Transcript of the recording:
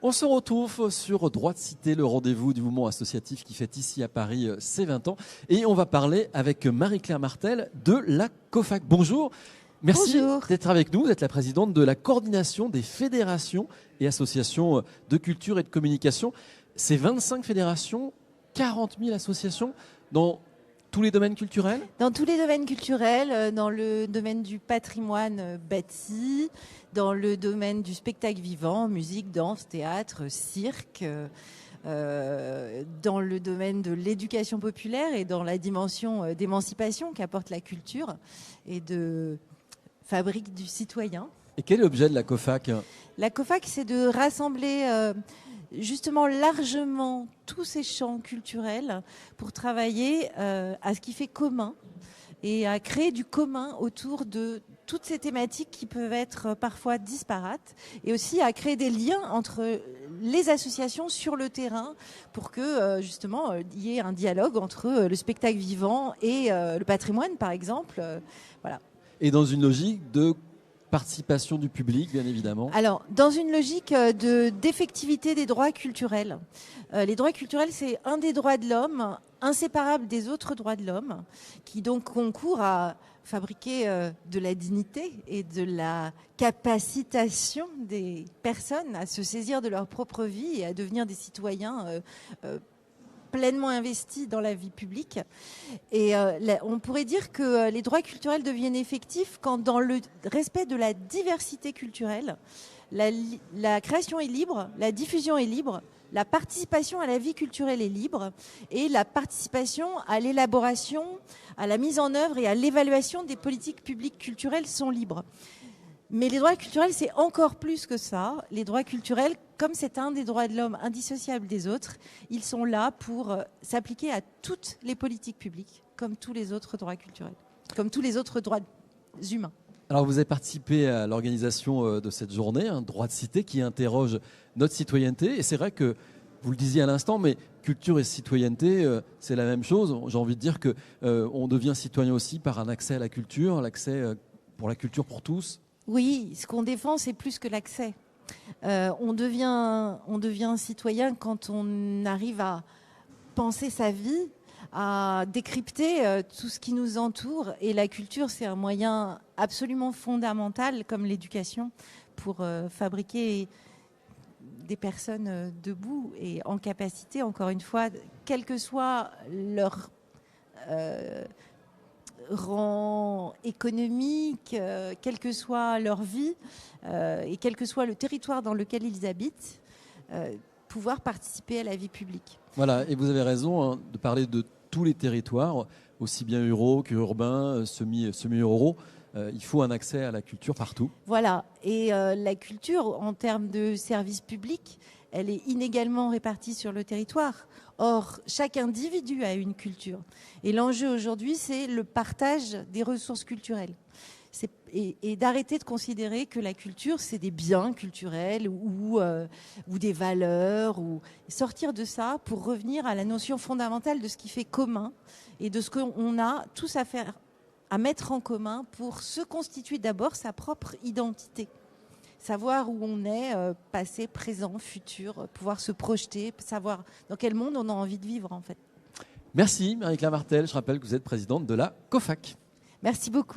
On se retrouve sur Droit de Cité, le rendez-vous du mouvement associatif qui fête ici à Paris ses 20 ans. Et on va parler avec Marie-Claire Martel de la COFAC. Bonjour, merci d'être avec nous. Vous êtes la présidente de la coordination des fédérations et associations de culture et de communication. C'est 25 fédérations, 40 000 associations dans tous les domaines culturels ? Dans tous les domaines culturels, dans le domaine du patrimoine bâti, dans le domaine du spectacle vivant, musique, danse, théâtre, cirque, dans le domaine de l'éducation populaire et dans la dimension d'émancipation qu'apporte la culture et de fabrique du citoyen. Et quel est l'objet de la COFAC ? La COFAC, c'est de rassembler justement largement tous ces champs culturels pour travailler à ce qui fait commun et à créer du commun autour de toutes ces thématiques qui peuvent être parfois disparates, et aussi à créer des liens entre les associations sur le terrain pour que justement il y ait un dialogue entre le spectacle vivant et le patrimoine par exemple. Voilà. Et dans une logique de participation du public, bien évidemment. Alors, dans une logique d'effectivité des droits culturels. Les droits culturels, c'est un des droits de l'homme, inséparable des autres droits de l'homme, qui donc concourt à fabriquer de la dignité et de la capacitation des personnes à se saisir de leur propre vie et à devenir des citoyens pleinement investis dans la vie publique. Et on pourrait dire que les droits culturels deviennent effectifs quand, dans le respect de la diversité culturelle, la création est libre, la diffusion est libre, la participation à la vie culturelle est libre et la participation à l'élaboration, à la mise en œuvre et à l'évaluation des politiques publiques culturelles sont libres. Mais les droits culturels, c'est encore plus que ça. Les droits culturels, comme c'est un des droits de l'homme indissociables des autres, ils sont là pour s'appliquer à toutes les politiques publiques, comme tous les autres droits culturels, comme tous les autres droits humains. Alors vous avez participé à l'organisation de cette journée, Droit de Cité, qui interroge notre citoyenneté. Et c'est vrai que, vous le disiez à l'instant, mais culture et citoyenneté, c'est la même chose. J'ai envie de dire qu'on devient citoyen aussi par un accès à la culture, l'accès pour la culture pour tous. Oui, ce qu'on défend, c'est plus que l'accès. On devient citoyen quand on arrive à penser sa vie, à décrypter tout ce qui nous entoure. Et la culture, c'est un moyen absolument fondamental, comme l'éducation, pour fabriquer des personnes debout et en capacité, encore une fois, quel que soit leur rang économique, quelle que soit leur vie et quel que soit le territoire dans lequel ils habitent, pouvoir participer à la vie publique. Voilà, et vous avez raison de parler de tous les territoires, aussi bien ruraux qu'urbains, semi-ruraux. Il faut un accès à la culture partout. Voilà, et la culture, en termes de services publics, elle est inégalement répartie sur le territoire. Or, chaque individu a une culture. Et l'enjeu aujourd'hui, c'est le partage des ressources culturelles. Et d'arrêter de considérer que la culture, c'est des biens culturels ou des valeurs. Sortir de ça pour revenir à la notion fondamentale de ce qui fait commun et de ce qu'on a tous à mettre en commun pour se constituer d'abord sa propre identité. Savoir où on est, passé, présent, futur, pouvoir se projeter, savoir dans quel monde on a envie de vivre en fait. Merci Marie-Claire Martel, je rappelle que vous êtes présidente de la COFAC. Merci beaucoup.